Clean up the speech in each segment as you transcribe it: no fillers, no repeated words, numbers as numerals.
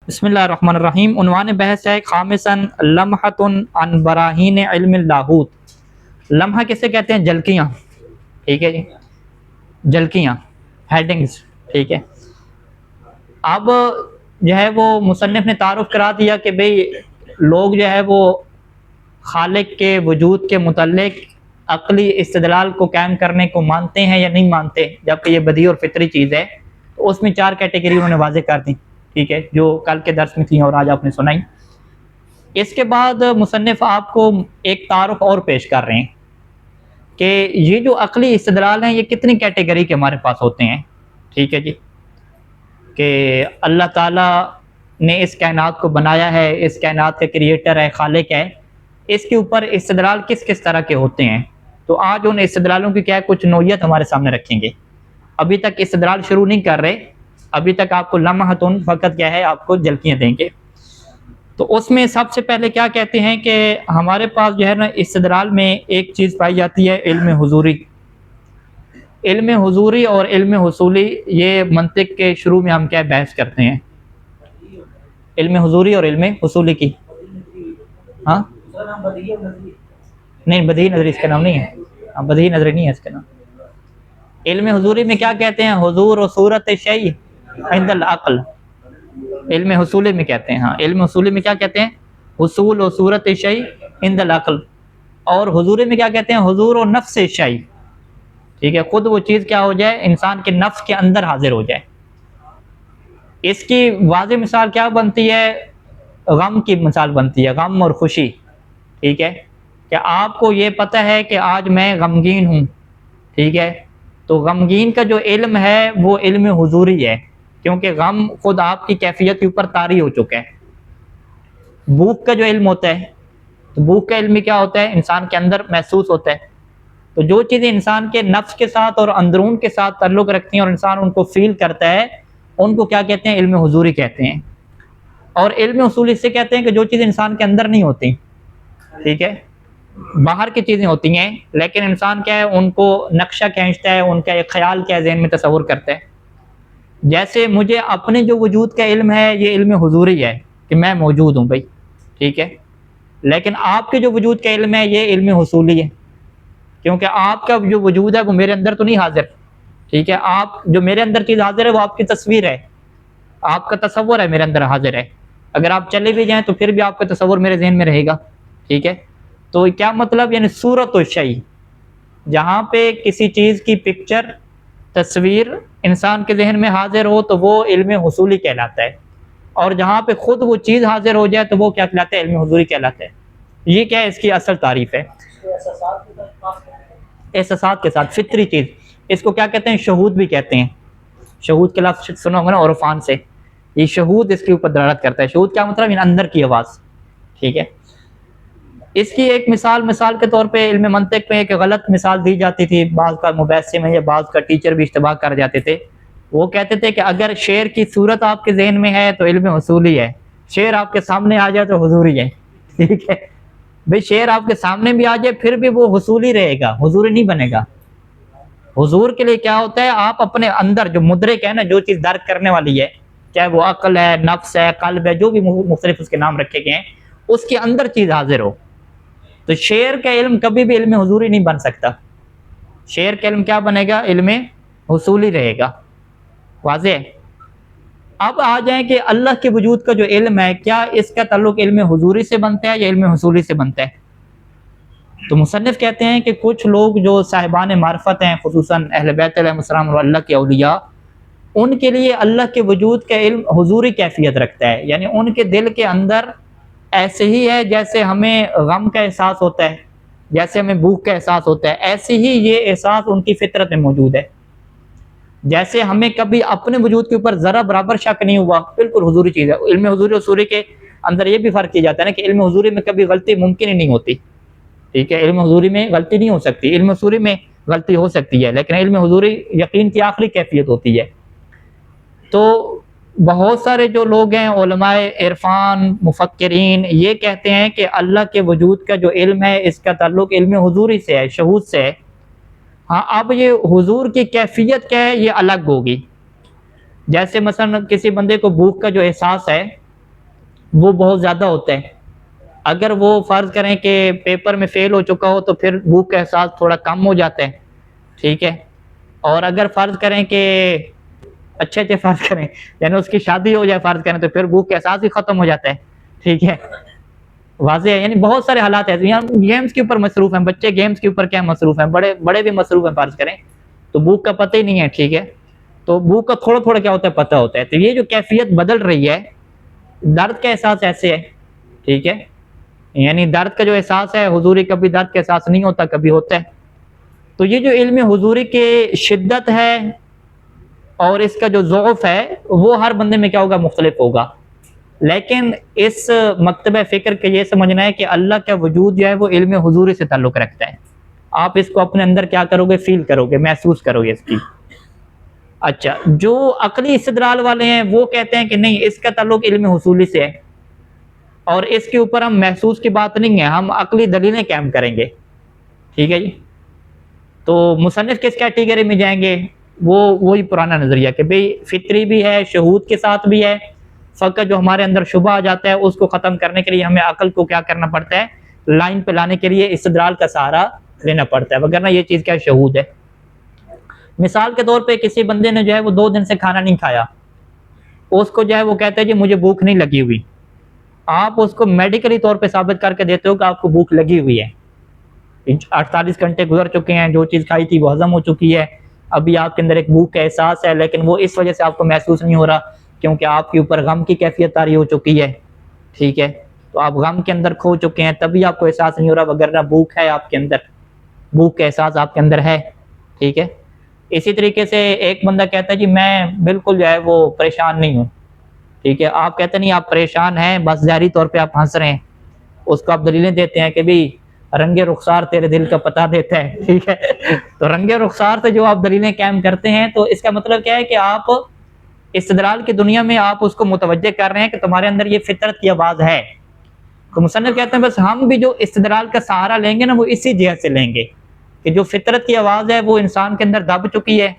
بسم اللہ الرحمن الرحیم۔ عنوان بحث ہے خامساً لمحۃ عن براہین علم اللاہوت۔ لمحہ کسے کہتے ہیں؟ جھلکیاں، ٹھیک ہے جی، جھلکیاں، ہیڈنگز، ٹھیک ہے۔ اب جو ہے وہ مصنف نے تعارف کرا دیا کہ بھئی لوگ جو ہے وہ خالق کے وجود کے متعلق عقلی استدلال کو قائم کرنے کو مانتے ہیں یا نہیں مانتے، جبکہ یہ بدیہی اور فطری چیز ہے۔ تو اس میں چار کیٹیگری انہوں نے واضح کر دی، ٹھیک ہے، جو کل کے درس میں تھیں اور آج آپ نے سنائی۔ اس کے بعد مصنف آپ کو ایک تعارف اور پیش کر رہے ہیں کہ یہ جو عقلی استدلال ہیں یہ کتنی کیٹیگری کے ہمارے پاس ہوتے ہیں، ٹھیک ہے جی، کہ اللہ تعالیٰ نے اس کائنات کو بنایا ہے، اس کائنات کا کریٹر ہے، خالق ہے، اس کے اوپر استدلال کس کس طرح کے ہوتے ہیں۔ تو آج ان استدلالوں کی کیا ہے کچھ نوعیت ہمارے سامنے رکھیں گے۔ ابھی تک استدلال شروع نہیں کر رہے، ابھی تک آپ کو لمحتن فقط کیا ہے آپ کو جھلکیاں دیں گے۔ تو اس میں سب سے پہلے کیا کہتے ہیں کہ ہمارے پاس جو ہے نا استدلال میں ایک چیز پائی جاتی ہے، علم حضوری۔ علم حضوری اور علم حصولی، یہ منطق کے شروع میں ہم کیا بحث کرتے ہیں، علم حضوری اور علم حصولی کی۔ ہاں نہیں، بدیہی نظری اس کا نام نہیں ہے، بدیہی نظری نہیں ہے اس کا نام۔ علم حضوری میں کیا کہتے ہیں؟ حضور و صورت شیء عند العقل۔ علم حصولی میں کہتے ہیں، ہاں علم حصولی میں کیا کہتے ہیں؟ حصول و صورت شیء عند العقل۔ اور حضوری میں کیا کہتے ہیں؟ حضور و نفس شیء، ٹھیک ہے، خود وہ چیز کیا ہو جائے، انسان کے نفس کے اندر حاضر ہو جائے۔ اس کی واضح مثال کیا بنتی ہے؟ غم کی مثال بنتی ہے، غم اور خوشی، ٹھیک ہے، کہ آپ کو یہ پتہ ہے کہ آج میں غمگین ہوں، ٹھیک ہے، تو غمگین کا جو علم ہے وہ علم حضوری ہے، کیونکہ غم خود آپ کی کیفیت کے اوپر طاری ہو چکا ہے۔ بھوک کا جو علم ہوتا ہے، تو بھوک کا علم کیا ہوتا ہے؟ انسان کے اندر محسوس ہوتا ہے۔ تو جو چیزیں انسان کے نفس کے ساتھ اور اندرون کے ساتھ تعلق رکھتی ہیں اور انسان ان کو فیل کرتا ہے، ان کو کیا کہتے ہیں؟ علم حضوری کہتے ہیں۔ اور علم اصولی سے کہتے ہیں کہ جو چیزیں انسان کے اندر نہیں ہوتی، ٹھیک ہے، باہر کی چیزیں ہوتی ہیں، لیکن انسان کیا ہے ان کو نقشہ کھینچتا ہے، ان کا ایک خیال کیا ذہن میں تصور کرتا ہے۔ جیسے مجھے اپنے جو وجود کا علم ہے یہ علم حضوری ہے کہ میں موجود ہوں بھائی، ٹھیک ہے، لیکن آپ کے جو وجود کا علم ہے یہ علم حصولی ہے، کیونکہ آپ کا جو وجود ہے وہ میرے اندر تو نہیں حاضر، ٹھیک ہے، آپ جو میرے اندر چیز حاضر ہے وہ آپ کی تصویر ہے، آپ کا تصور ہے میرے اندر حاضر ہے۔ اگر آپ چلے بھی جائیں تو پھر بھی آپ کا تصور میرے ذہن میں رہے گا، ٹھیک ہے۔ تو کیا مطلب؟ یعنی صورت و شیء، جہاں پہ کسی چیز کی پکچر، تصویر انسان کے ذہن میں حاضر ہو تو وہ علم حصولی کہلاتا ہے، اور جہاں پہ خود وہ چیز حاضر ہو جائے تو وہ کیا کہلاتا ہے؟ علم حضوری کہلاتا ہے۔ یہ کیا ہے اس کی اصل تعریف ہے، احساسات کے ساتھ فطری چیز۔ اس کو کیا کہتے ہیں؟ شہود بھی کہتے ہیں۔ شہود کے لفظ سنا ہوگا نا عرفان سے، یہ شہود اس کے اوپر دلالت کرتا ہے۔ شہود کیا مطلب؟ ان اندر کی آواز، ٹھیک ہے۔ اس کی ایک مثال کے طور پہ علم منطق میں ایک غلط مثال دی جاتی تھی، بعض کا مبحث میں یا بعض کا ٹیچر بھی اشتباہ کر جاتے تھے۔ وہ کہتے تھے کہ اگر شعر کی صورت آپ کے ذہن میں ہے تو علم حصولی ہے، شعر آپ کے سامنے آ جائے تو حضوری ہے، ٹھیک ہے بھئی۔ شعر آپ کے سامنے بھی آ جائے پھر بھی وہ حصولی رہے گا، حضوری نہیں بنے گا۔ حضور کے لیے کیا ہوتا ہے؟ آپ اپنے اندر جو مدرک ہے نا، جو چیز درک کرنے والی ہے، چاہے وہ عقل ہے، نفس ہے، قلب ہے، جو بھی مختلف اس کے نام رکھے گئے ہیں، اس کے اندر چیز حاضر ہو۔ تو شعر کا علم کبھی بھی علم حضوری نہیں بن سکتا، شعر کا علم کیا بنے گا؟ علم حصولی رہے گا، واضح ہے۔ اب آ جائیں کہ اللہ کے وجود کا جو علم ہے، کیا اس کا تعلق علم حضوری سے بنتا ہے یا علم حصولی سے بنتا ہے؟ تو مصنف کہتے ہیں کہ کچھ لوگ جو صاحبان معرفت ہیں، خصوصاً اہل بیت علیہ السلام اور اللہ کے اولیاء، ان کے لیے اللہ کے وجود کا علم حضوری کیفیت رکھتا ہے، یعنی ان کے دل کے اندر ایسے ہی ہے جیسے ہمیں غم کا احساس ہوتا ہے، جیسے ہمیں بھوک کا احساس ہوتا ہے، ایسے ہی یہ احساس ان کی فطرت میں موجود ہے۔ جیسے ہمیں کبھی اپنے وجود کے اوپر ذرا برابر شک نہیں ہوا، بالکل حضوری چیز ہے۔ علم حضوری اور حصولی کے اندر یہ بھی فرق کیا جاتا ہے نا کہ علم حضوری میں کبھی غلطی ممکن ہی نہیں ہوتی، ٹھیک ہے، علم حضوری میں غلطی نہیں ہو سکتی، علم حصولی میں غلطی ہو سکتی ہے، لیکن علم حضوری یقین کی آخری کیفیت ہوتی ہے۔ تو بہت سارے جو لوگ ہیں علماء عرفان، مفکرین، یہ کہتے ہیں کہ اللہ کے وجود کا جو علم ہے اس کا تعلق علم حضوری سے ہے، شہود سے ہے۔ ہاں، اب یہ حضور کی کیفیت کیا ہے یہ الگ ہوگی۔ جیسے مثلا کسی بندے کو بھوک کا جو احساس ہے وہ بہت زیادہ ہوتا ہے. اگر وہ فرض کریں کہ پیپر میں فیل ہو چکا ہو تو پھر بھوک کا احساس تھوڑا کم ہو جاتا ہے. ٹھیک ہے. اور اگر فرض کریں کہ اچھے فرض کریں یعنی اس کی شادی ہو جائے فرض کریں تو پھر بھوک کا احساس بھی ختم ہو جاتا ہے. ٹھیک ہے. واضح ہے. یعنی بہت سارے حالات ایسے ہیں. گیمز کے اوپر مصروف ہیں بچے, گیمز کے اوپر کیا مصروف ہیں, بڑے بھی مصروف ہیں فرض کریں, تو بھوک کا پتہ ہی نہیں ہے. ٹھیک ہے. تو بھوک کا تھوڑا تھوڑا کیا ہوتا ہے پتہ ہوتا ہے. تو یہ جو کیفیت بدل رہی ہے, درد کا احساس ایسے ہے. ٹھیک ہے. یعنی درد کا جو احساس ہے, حضوری کبھی درد کا احساس نہیں ہوتا, کبھی ہوتا ہے. تو یہ جو علم حضوری کی شدت ہے اور اس کا جو ضعف ہے وہ ہر بندے میں کیا ہوگا, مختلف ہوگا. لیکن اس مکتبہ فکر کے یہ سمجھنا ہے کہ اللہ کا وجود جو ہے وہ علم حضوری سے تعلق رکھتا ہے. آپ اس کو اپنے اندر کیا کرو گے, فیل کرو گے, محسوس کرو گے اس کی. اچھا, جو عقلی استدلال والے ہیں وہ کہتے ہیں کہ نہیں, اس کا تعلق علم حصولی سے ہے اور اس کے اوپر ہم محسوس کی بات نہیں ہے, ہم عقلی دلیلیں قائم کریں گے. ٹھیک ہے جی. تو مصنف کس کیٹیگری میں جائیں گے, وہی پرانا نظریہ کہ بھئی فطری بھی ہے, شہود کے ساتھ بھی ہے. فقط جو ہمارے اندر شبہ آ جاتا ہے اس کو ختم کرنے کے لیے ہمیں عقل کو کیا کرنا پڑتا ہے, لائن پہ لانے کے لیے استدلال کا سہارا لینا پڑتا ہے, وگرنہ یہ چیز کیا شہود ہے. مثال کے طور پہ کسی بندے نے جو ہے وہ 2 دن سے کھانا نہیں کھایا, اس کو جو ہے وہ کہتا ہے جی مجھے بھوک نہیں لگی ہوئی. آپ اس کو میڈیکلی طور پہ ثابت کر کے دیتے ہو کہ آپ کو بھوک لگی ہوئی ہے, 48 گھنٹے گزر چکے ہیں, جو چیز کھائی تھی وہ ہضم ہو چکی ہے, ابھی آپ کے اندر ایک بھوک کا احساس ہے, لیکن وہ اس وجہ سے آپ کو محسوس نہیں ہو رہا کیونکہ آپ کے اوپر غم کی کیفیت طاری ہو چکی ہے. ٹھیک ہے. تو آپ غم کے اندر کھو چکے ہیں, تبھی آپ کو احساس نہیں ہو رہا, وگرنہ بھوک ہے آپ کے اندر, بھوک کا احساس آپ کے اندر ہے. ٹھیک ہے. اسی طریقے سے ایک بندہ کہتا ہے جی میں بالکل جو ہے وہ پریشان نہیں ہوں. ٹھیک ہے. آپ کہتے نہیں آپ پریشان ہیں, بس ظاہری طور پہ آپ ہنس رہے ہیں. اس کو آپ دلیلیں دیتے ہیں کہ بھی رنگ رخسار تیرے دل کا پتہ دیتا ہے. ٹھیک ہے. تو رنگ رخسار سے جو آپ دلیلیں قائم کرتے ہیں تو اس کا مطلب کیا ہے کہ آپ استدلال کی دنیا میں آپ اس کو متوجہ کر رہے ہیں کہ تمہارے اندر یہ فطرت کی آواز ہے. تو مصنف کہتے ہیں بس ہم بھی جو استدلال کا سہارا لیں گے نا وہ اسی جہت سے لیں گے کہ جو فطرت کی آواز ہے وہ انسان کے اندر دب چکی ہے,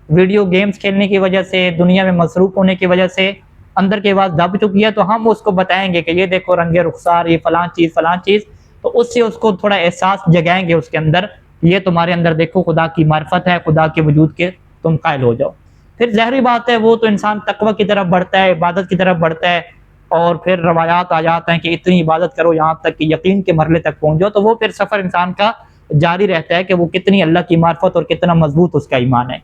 ویڈیو گیمز کھیلنے کی وجہ سے, دنیا میں مصروف ہونے کی وجہ سے اندر کی آواز دب چکی ہے. تو ہم اس کو بتائیں گے کہ یہ دیکھو رنگ رخسار, یہ فلاں چیز, تو اس سے اس کو تھوڑا احساس جگائیں گے اس کے اندر, یہ تمہارے اندر دیکھو خدا کی معرفت ہے, خدا کے وجود کے تم قائل ہو جاؤ. پھر ظاہری بات ہے وہ تو انسان تقوی کی طرف بڑھتا ہے, عبادت کی طرف بڑھتا ہے, اور پھر روایات آ جاتے ہیں کہ اتنی عبادت کرو یہاں تک کہ یقین کے مرحلے تک پہنچ جاؤ. تو وہ پھر سفر انسان کا جاری رہتا ہے کہ وہ کتنی اللہ کی معرفت اور کتنا مضبوط اس کا ایمان ہے.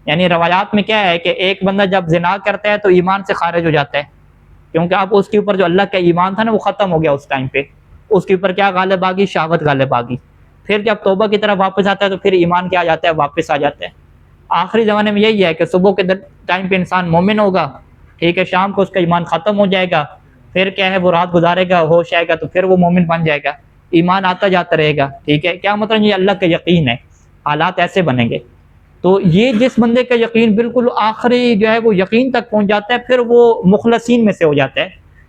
یعنی روایات میں کیا ہے کہ ایک بندہ جب زنا کرتا ہے تو ایمان سے خارج ہو جاتا ہے, کیونکہ اب اس کے اوپر جو اللہ کا ایمان تھا نا وہ ختم ہو گیا اس ٹائم پہ. اس کے اوپر کیا غالب آ گئی, شہوت غالب آ گئی. پھر جب توبہ کی طرف واپس آتا ہے تو پھر ایمان کیا آ جاتا ہے, واپس آ جاتا ہے. آخری زمانے میں یہی ہے کہ صبح کے ٹائم پہ انسان مومن ہوگا, ٹھیک ہے, شام کو اس کا ایمان ختم ہو جائے گا, پھر کیا ہے وہ رات گزارے گا, ہوش آئے گا تو پھر وہ مومن بن جائے گا, ایمان آتا جاتا رہے گا. ٹھیک ہے. کیا مطلب یہ اللہ کا یقین ہے, حالات ایسے بنیں گے. تو یہ جس بندے کا یقین بالکل آخری جو ہے وہ یقین تک پہنچ جاتا ہے, پھر وہ مخلصین میں سے ہو جاتا ہے.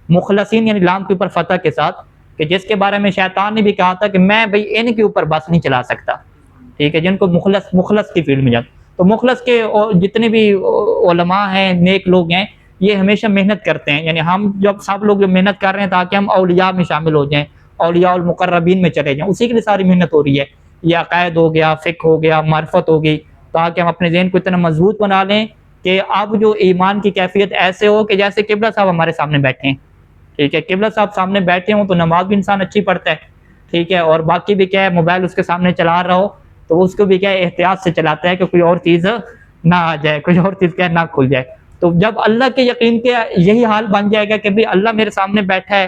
مخلصین یعنی لام کے اوپر فتح کے ساتھ, کہ جس کے بارے میں شیطان نے بھی کہا تھا کہ میں بھئی ان کے اوپر بس نہیں چلا سکتا. ٹھیک ہے. جن کو مخلص کی فیلڈ میں جاتا. تو مخلص کے جتنے بھی علماء ہیں, نیک لوگ ہیں, یہ ہمیشہ محنت کرتے ہیں. یعنی ہم جب سب لوگ محنت کر رہے ہیں تاکہ ہم اولیاء میں شامل ہو جائیں, اولیاء المقربین میں چلے جائیں, اسی کے لیے ساری محنت ہو رہی ہے. یہ عقائد ہو گیا, فقہ ہو گیا, معرفت ہوگی, تاکہ ہم اپنے ذہن کو اتنا مضبوط بنا لیں کہ اب جو ایمان کی کیفیت ایسے ہو کہ جیسے قبلہ صاحب ہمارے سامنے بیٹھے ہیں. ٹھیک ہے. قبلہ صاحب سامنے بیٹھے ہوں تو نماز بھی انسان اچھی پڑھتا ہے. ٹھیک ہے. اور باقی بھی کیا ہے, موبائل اس کے سامنے چلا رہا ہو تو اس کو بھی کیا ہے احتیاط سے چلاتا ہے کہ کوئی اور چیز نہ آ جائے, کوئی اور چیز کیا نہ کھل جائے. تو جب اللہ کے یقین کے یہی حال بن جائے گا کہ بھی اللہ میرے سامنے بیٹھا ہے,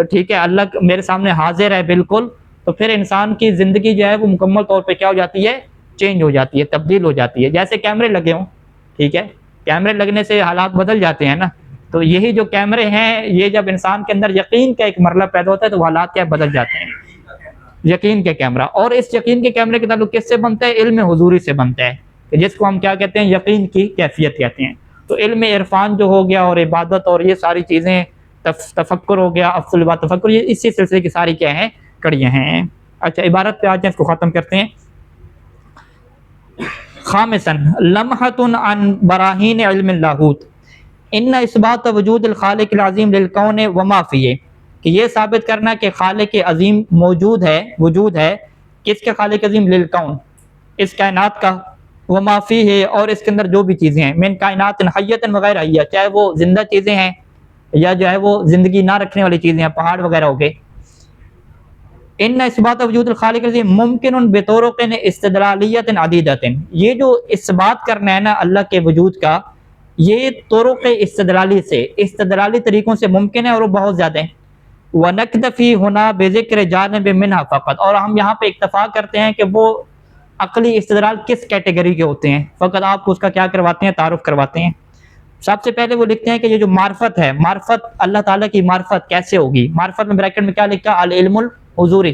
ٹھیک ہے, اللہ میرے سامنے حاضر ہے بالکل, تو پھر انسان کی زندگی جو ہے وہ مکمل طور پہ کیا ہو جاتی ہے, چینج ہو جاتی ہے, تبدیل ہو جاتی ہے. جیسے کیمرے لگے ہوں, ٹھیک ہے, کیمرے لگنے سے حالات بدل جاتے ہیں نا. تو یہی جو کیمرے ہیں, یہ جب انسان کے اندر یقین کا ایک مرحلہ پیدا ہوتا ہے تو حالات کیا بدل جاتے ہیں. یقین کے کیمرہ, اور اس یقین کے کیمرے کے تعلق کس سے بنتا ہے, علم حضوری سے بنتا ہے, جس کو ہم کیا کہتے ہیں, یقین کی کیفیت کہتے ہیں. تو علم عرفان جو ہو گیا اور عبادت اور یہ ساری چیزیں, تفکر ہو گیا, افضل بات تفکر, یہ اسی سلسلے کی ساری کیا ہیں, کڑیاں ہیں. اچھا, عبارت پہ آج اس کو ختم کرتے ہیں. خامساً لمحۃ عن براہین علم اللاہوت, ان اثبات وجود الخالق العظیم للکون وما فیہ، کہ یہ ثابت کرنا کہ خالق عظیم موجود ہے، وجود ہے، کس کے خالق عظیم؟ للکون، اس کائنات کا، وما فیہ، اور اس کے اندر جو بھی چیزیں ہیں، من کائنات حیۃ وغیر حیہ، چاہے وہ زندہ چیزیں ہیں یا جو ہے وہ زندگی نہ رکھنے والی چیزیں ہیں، پہاڑ وغیرہ ہو گئے۔ ان اثبات وجود الخالق العظیم ممکن بطرق استدلالیۃ عدیدۃ، یہ جو اثبات کرنا ہے نا اللہ کے وجود کا، یہ طرق استدلالی سے، استدلالی طریقوں سے ممکن ہے، اور وہ بہت زیادہ ہیں۔ وَنَكْتَفِي هُنَا بِذِكْرِ جَانِبٍ مِنْهَا فقط، اور ہم یہاں پہ اکتفا کرتے ہیں کہ وہ عقلی استدلال کس کیٹیگری کے ہوتے ہیں، فقط آپ کو اس کا کیا کرواتے ہیں؟ تعارف کرواتے ہیں۔ سب سے پہلے وہ لکھتے ہیں کہ یہ جو معرفت ہے، معرفت اللہ تعالیٰ کی معرفت کیسے ہوگی؟ معرفت میں بریکٹ میں کیا لکھا؟ العلم الحضوری،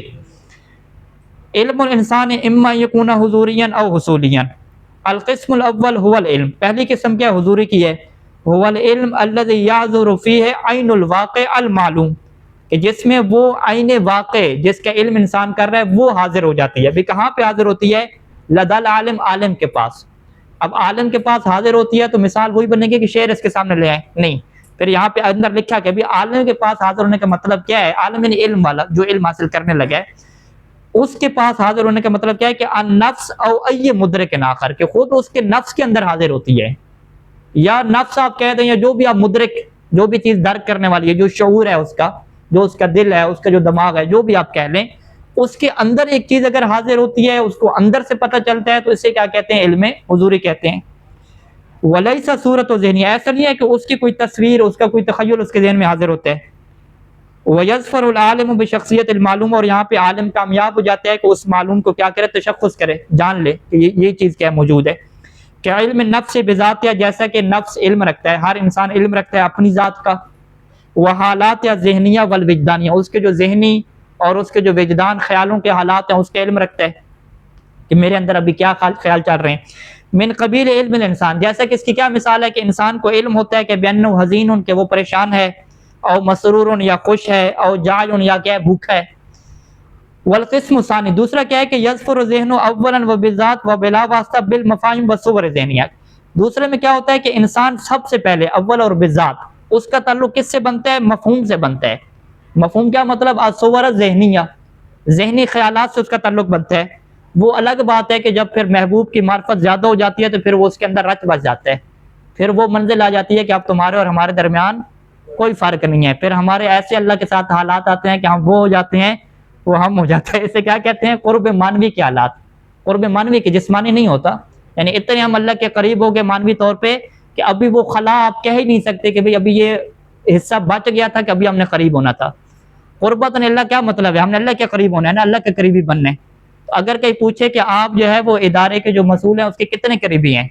علم الانسان اما یکون حضوریا او حصولیا۔ القسم الاول هو العلم، پہلی قسم کیا حضوری کی ہے؟ هو العلم الذي يحضر فيه عین الواقع المعلوم، کہ جس میں وہ عین واقع جس کا علم انسان کر رہا ہے وہ حاضر ہو جاتی ہے۔ ابھی کہاں پہ حاضر ہوتی ہے؟ لدى العالم، عالم کے پاس۔ اب عالم کے پاس حاضر ہوتی ہے تو مثال وہی بنے گی کہ شعر اس کے سامنے لے آئیں، نہیں، پھر یہاں پہ اندر لکھا کہ ابھی عالم کے پاس حاضر ہونے کا مطلب کیا ہے؟ عالم یعنی علم والا، جو علم حاصل کرنے لگا ہے، اس کے پاس حاضر ہونے کا مطلب کیا ہے؟ کہ النفس او ای مدرک آخر، کہ خود اس کے نفس کے اندر حاضر ہوتی ہے، یا نفس آپ کہہ دیں، یا جو بھی آپ مدرک، جو بھی چیز درک کرنے والی ہے، جو شعور ہے اس کا، جو اس کا دل ہے، اس کا جو دماغ ہے، جو بھی آپ کہہ لیں، اس کے اندر ایک چیز اگر حاضر ہوتی ہے، اس کو اندر سے پتہ چلتا ہے، تو اسے کیا کہتے ہیں؟ علم حضوری کہتے ہیں۔ ولیس صورت و ذہنی، ایسا نہیں ہے کہ اس کی کوئی تصویر، اس کا کوئی تخیل اس کے ذہن میں حاضر ہوتا ہے۔ وَيَظْفَرُ الْعَالِمُ بِشَخْصِيَّةِ الْمَعْلُومِ، اور یہاں پہ عالم کامیاب ہو جاتا ہے کہ اس معلوم کو کیا کرے؟ تشخص کرے، جان لے کہ یہ چیز کیا موجود ہے۔ کہ علم نفس بذات، یا جیسا کہ نفس علم رکھتا ہے، ہر انسان علم رکھتا ہے اپنی ذات کا، وحالات یا ذہنیہ والوجدانیہ، اس کے جو ذہنی اور اس کے جو وجدان خیالوں کے حالات ہیں اس کا علم رکھتا ہے کہ میرے اندر ابھی کیا خیال چل رہے ہیں۔ من قبیل علم الانسان، جیسا کہ اس کی کیا مثال ہے کہ انسان کو علم ہوتا ہے کہ بأنہ حزین، کہ وہ پریشان ہے، او مسرور، یا خوش ہے، او جائع، یا کیا ہے؟ بھوکا ہے۔ والقسم الثانی، دوسرا کیا ہے کہ یظفر ذہن اولا وبالذات وبلا واسطہ بالمفاہیم والصور ذہنیہ، دوسرے میں کیا ہوتا ہے کہ انسان سب سے پہلے اول اور بالذات، اس کا تعلق کس سے بنتا ہے؟ مفہوم سے بنتا ہے۔ مفہوم کیا مطلب؟ الصور ذہنیہ، ذہنی خیالات سے اس کا تعلق بنتا ہے۔ وہ الگ بات ہے کہ جب پھر محبوب کی معرفت زیادہ ہو جاتی ہے تو پھر وہ اس کے اندر رچ بس جاتا ہے، پھر وہ منزل آ جاتی ہے کہ اب تمہارے اور ہمارے درمیان کوئی فرق نہیں ہے، پھر ہمارے ایسے اللہ کے ساتھ حالات آتے ہیں کہ ہم وہ ہو جاتے ہیں، وہ ہم ہو جاتے ہیں۔ اسے کیا کہتے ہیں؟ قرب مانوی کے حالات، قرب مانوی کے، جسمانی نہیں ہوتا، یعنی اتنے ہم اللہ کے قریب ہو گئے مانوی طور پہ کہ ابھی وہ خلا آپ کہہ ہی نہیں سکتے کہ بھئی ابھی یہ حصہ بچ گیا تھا کہ ابھی ہم نے قریب ہونا تھا۔ قربت اللہ کیا مطلب ہے؟ ہم نے اللہ کے قریب ہونا ہے نا، اللہ کے قریبی بننا ہے۔ تو اگر کوئی پوچھے کہ آپ جو ہے وہ ادارے کے جو مسئول ہیں اس کے کتنے قریبی ہیں،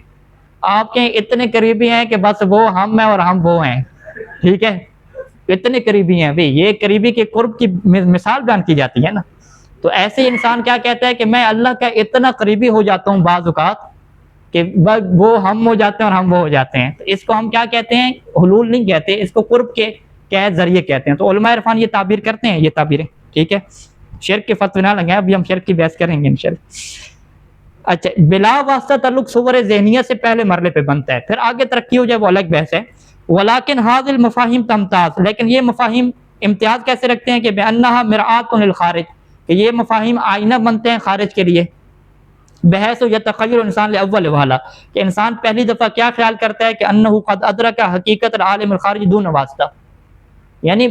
آپ کے اتنے قریبی ہیں کہ بس وہ ہم ہیں اور ہم وہ ہیں، ٹھیک ہے، اتنے قریبی ہیں بھئی، یہ قریبی کے قرب کی مثال بیان کی جاتی ہے نا۔ تو ایسے ہی انسان کیا کہتا ہے کہ میں اللہ کا اتنا قریبی ہو جاتا ہوں بعض اوقات کہ وہ ہم ہو جاتے ہیں اور ہم وہ ہو جاتے ہیں، تو اس کو ہم کیا کہتے ہیں؟ حلول نہیں کہتے، اس کو قرب کے کیا ذریعے کہتے ہیں۔ تو علماء عرفان یہ تعبیر کرتے ہیں، یہ تعبیریں، ٹھیک ہے، شرک کے فتوے نہ لگائیں، ابھی ہم شرک کی بحث کریں گے انشاءاللہ۔ اچھا، بلا واسطہ تعلق صور ذہنیہ سے پہلے مرحلے پہ بنتا ہے، پھر آگے ترقی ہو جائے وہ الگ بحث ہے۔ ولیکن هذه المفاہیم تمتاز، لیکن یہ مفاہیم امتیاز کیسے رکھتے ہیں؟ کہ بأنها مرآۃ للخارج، کہ یہ مفاہیم آئینہ بنتے ہیں خارج کے لیے۔ بحث یتخیل انسان لاول وہلا، کہ انسان پہلی دفعہ کیا خیال کرتا ہے کہ انہ قد ادرک حقیقت العالم الخارج دون واسطہ، یعنی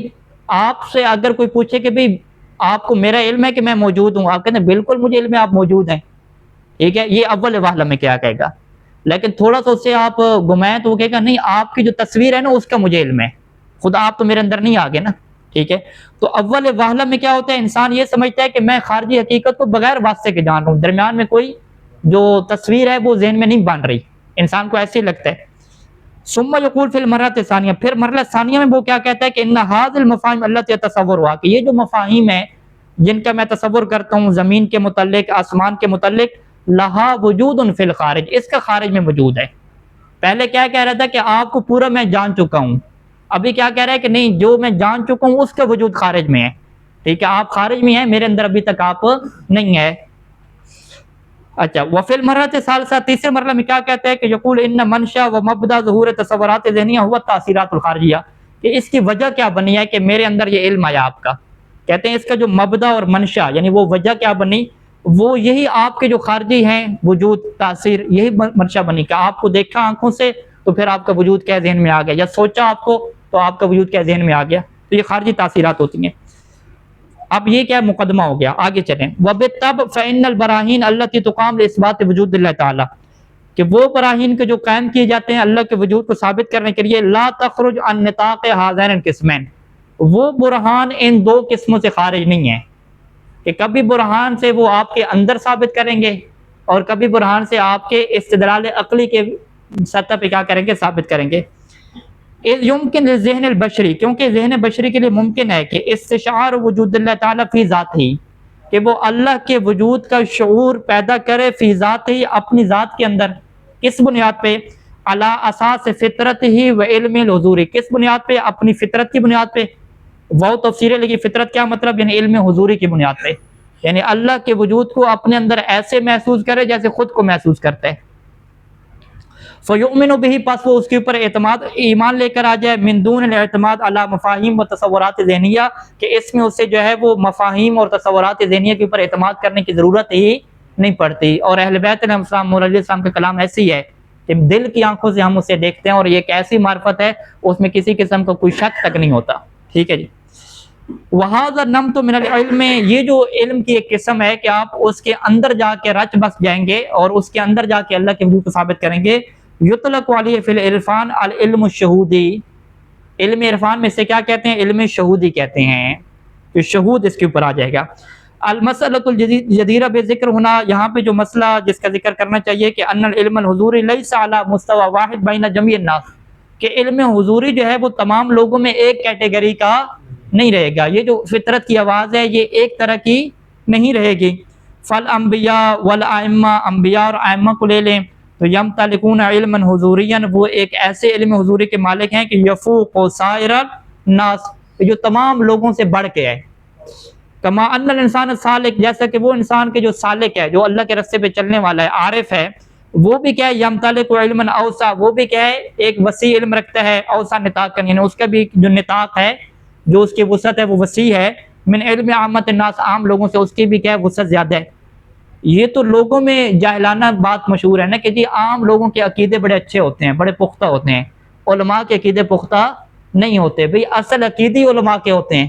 آپ سے اگر کوئی پوچھے کہ بھئی آپ کو میرا علم ہے کہ میں موجود ہوں، آپ کہتے ہیں بالکل مجھے علم ہے آپ موجود ہیں، ٹھیک ہے، یہ اول وہلا میں کیا کہے گا۔ لیکن تھوڑا سا اس سے آپ گمائیں تو وہ کہے گا نہیں، آپ کی جو تصویر ہے نا اس کا مجھے علم ہے، خدا آپ تو میرے اندر نہیں آگے نا، ٹھیک ہے۔ تو اول وہلا میں کیا ہوتا ہے؟ انسان یہ سمجھتا ہے کہ میں خارجی حقیقت کو بغیر واسطے کے جان رہا ہوں، درمیان میں کوئی جو تصویر ہے وہ ذہن میں نہیں بن رہی، انسان کو ایسے ہی لگتا ہے۔ ثم یقول فی المرحلۃ الثانیہ، پھر مرحلہ ثانیہ میں وہ کیا کہتا ہے کہ ان هذه المفاہیم التي تصورها، کہ یہ جو مفاہیم ہیں جن کا میں تصور کرتا ہوں زمین کے متعلق، آسمان کے متعلق، لہا وجود فی الخارج، اس کا خارج میں وجود ہے۔ پہلے کیا کہہ رہا تھا کہ آپ کو پورا میں جان چکا ہوں، ابھی کیا کہہ رہا ہے کہ نہیں، جو میں جان چکا ہوں اس کا وجود خارج میں ہے، ٹھیک ہے، آپ خارج میں ہیں، میرے اندر ابھی تک آپ نہیں ہے۔ اچھا وفل مرحلۃ ثالثہ، تیسرے مرحلہ میں کیا کہتے ہیں کہ یقول ان منشا و مبدا ظہور تصورات ذہنیہ ہوا تاثیرات الخارجیہ، کہ اس کی وجہ کیا بنی ہے کہ میرے اندر یہ علم آیا آپ کا. کہتے ہیں اس کا جو مبدا اور منشا یعنی وہ وجہ کیا بنی، وہ یہی آپ کے جو خارجی ہیں وجود تاثیر، یہی منشا بنی کہ آپ کو دیکھا آنکھوں سے تو پھر آپ کا وجود کیا ذہن میں آ گیا، یا سوچا آپ کو تو آپ کا وجود کیا ذہن میں آ گیا. تو یہ خارجی تاثیرات ہوتی ہیں. اب یہ کیا مقدمہ ہو گیا، آگے چلیں. وَبِالطَّبْعِ فَإِنَّ الْبَرَاهِينَ الَّتِي تُقَامُ لِإِثْبَاتِ وُجُودِ اللَّهِ تعالیٰ، کہ وہ براہین کے جو قائم کیے جاتے ہیں اللہ کے وجود کو ثابت کرنے کے لیے، لا تخرج عن نطاق هذين القسمين، وہ برہان ان دو قسموں سے خارج نہیں ہے، کہ کبھی برہان سے وہ آپ کے اندر ثابت کریں گے اور کبھی برہان سے آپ کے استدلال عقلی کے سطح پہ کیا کریں گے، ثابت کریں گے. یمکن ذہن البشری، کیونکہ ذہن بشری کے لیے ممکن ہے کہ استشعار وجود اللہ تعالیٰ فی ذات ہی، کہ وہ اللہ کے وجود کا شعور پیدا کرے فی ذات ہی، اپنی ذات کے اندر. کس بنیاد پہ؟ علی اساس فطرت ہی و علم الحضوری، کس بنیاد پہ؟ اپنی فطرت کی بنیاد پہ. وہ تفسیریں لگی فطرت کیا مطلب، یعنی علم حضوری کی بنیاد پہ، یعنی اللہ کے وجود کو اپنے اندر ایسے محسوس کرے جیسے خود کو محسوس کرتا ہے. فَيُؤْمِنُ بِهِ، پس وہ اس کے اوپر اعتماد ایمان لے کر آ جائے، من دون الاعتماد علی مفاہیم و تصورات ذہنیہ، کہ اس میں اسے جو ہے وہ مفاہیم اور تصورات ذہنیہ کے اوپر اعتماد کرنے کی ضرورت ہی نہیں پڑتی. اور اہل بیت علیہ السلام علیہ السلام کا کلام ایسی ہے کہ دل کی آنکھوں سے ہم اسے دیکھتے ہیں، اور یہ ایک ایسی معرفت ہے اس میں کسی قسم کا کوئی شک تک نہیں ہوتا. ٹھیک ہے جی. وَهَذَا النَّمْتُ مِنَ الْعِلْمِ، یہ جو علم کی ایک قسم ہے کہ آپ اس کے اندر جا کے رچ بس جائیں گے اور اس کے اندر جا کے اللہ کے وجود کو ثابت کریں گے. یطلق علیہ فی العرفان العلم الشہودی، علم عرفان میں سے کیا کہتے ہیں؟ علم شہودی کہتے ہیں، کہ شہود اس کے اوپر آ جائے گا. المسألۃ الجدیرہ بذکر، ہونا یہاں پہ جو مسئلہ جس کا ذکر کرنا چاہیے کہ ان العلم الحضوری لیس علی مستوى واحد بین جمیع الناس، کہ علم حضوری جو ہے وہ تمام لوگوں میں ایک کیٹیگری کا نہیں رہے گا. یہ جو فطرت کی آواز ہے یہ ایک طرح کی نہیں رہے گی. فالانبیاء والائمہ، انبیاء اور ائمہ کو لے لیں تو یمتلکون علما حضوریا، وہ ایک ایسے علم حضوری کے مالک ہیں کہ یفوق سائر الناس، جو تمام لوگوں سے بڑھ کے ہے. کما ان الانسان السالک، جیسا کہ وہ انسان کے جو سالک ہے، جو اللہ کے راستے پہ چلنے والا ہے، عارف ہے، وہ بھی کیا ہے، یمتلک علما اوسع، وہ بھی کیا ہے، ایک وسیع علم رکھتا ہے. اوسع نطاق، یعنی اس کا بھی جو نطاق ہے، جو اس کی وسعت ہے وہ وسیع ہے. من علم عامت الناس، عام لوگوں سے اس کی بھی کیا ہے، وسعت زیادہ ہے. یہ تو لوگوں میں جاہلانہ بات مشہور ہے نا کہ جی عام لوگوں کے عقیدے بڑے اچھے ہوتے ہیں، بڑے پختہ ہوتے ہیں، علماء کے عقیدے پختہ نہیں ہوتے. بھئی اصل عقیدے علماء کے ہوتے ہیں.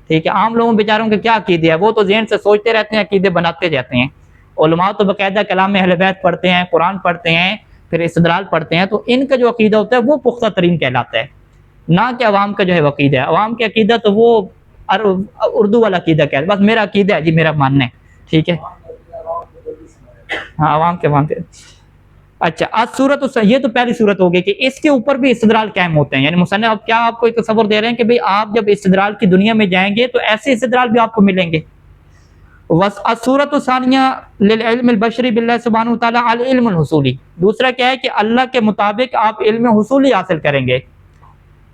ٹھیک ہے، عام لوگوں بیچاروں کے کیا عقیدے ہے، وہ تو ذہن سے سوچتے رہتے ہیں، عقیدے بناتے جاتے ہیں. علماء تو باقاعدہ کلام اہل بیت پڑھتے ہیں، قرآن پڑھتے ہیں، پھر استدلال پڑھتے ہیں، تو ان کا جو عقیدہ ہوتا ہے وہ پختہ ترین کہلاتا ہے، نہ کہ عوام کا جو ہے عقیدہ ہے. عوام کے عقیدہ تو وہ اردو والا عقیدہ کہتا ہے، بس میرا عقیدہ ہے جی، میرا ماننا ہے. ٹھیک ہے، ہاں عوام کے مانتے. اچھا صورت، یہ تو پہلی صورت ہوگی کہ اس کے اوپر بھی استدلال قائم ہوتے ہیں. یعنی مصنف اب کیا آپ کو ایک تصور دے رہے ہیں کہ بھئی آپ جب استدلال کی دنیا میں جائیں گے تو ایسے استدلال بھی آپ کو ملیں گے. الصورت الثانیہ للعلم البشری باللہ سبحانہ وتعالی العلم الحصولی، دوسرا کیا ہے کہ اللہ کے مطابق آپ علم حصولی حاصل کریں گے.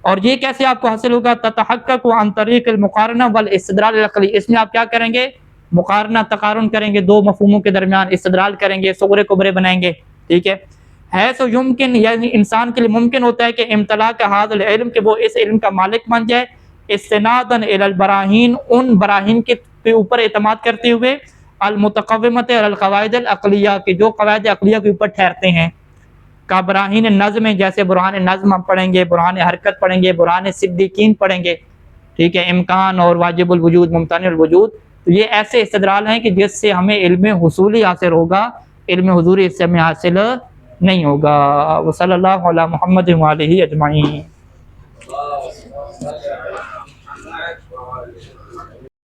اور یہ کیسے آپ کو حاصل ہوگا؟ تتحقق عن طریق المقارنہ والاستدلال العقلی، اس میں آپ کیا کریں گے؟ مقارنہ، تقارن کریں گے، دو مفہوموں کے درمیان استدلال کریں گے، صغرے کبرے بنائیں گے. ٹھیک ہے تو یمکن، یعنی انسان کے لیے ممکن ہوتا ہے کہ امتلاک ھذا العلم، کہ وہ اس علم کا مالک بن جائے، استنادا الی البراہین، ان براہین کے اوپر اعتماد کرتے ہوئے، المتقومۃ علی القواعد العقلیہ، کہ جو قواعد عقلیہ کے اوپر ٹھہرتے ہیں، کا برہین نظم، جیسے برہان نظم ہم پڑھیں گے، برہان حرکت پڑھیں گے، برہان صدیقین پڑھیں گے. ٹھیک ہے، امکان اور واجب الوجود، ممتنع الوجود. تو یہ ایسے استدلال ہیں کہ جس سے ہمیں علم حصولی حاصل ہوگا، علم حضوری اس سے ہمیں حاصل نہیں ہوگا. وصلی اللہ علی محمد وآلہ اجمعین.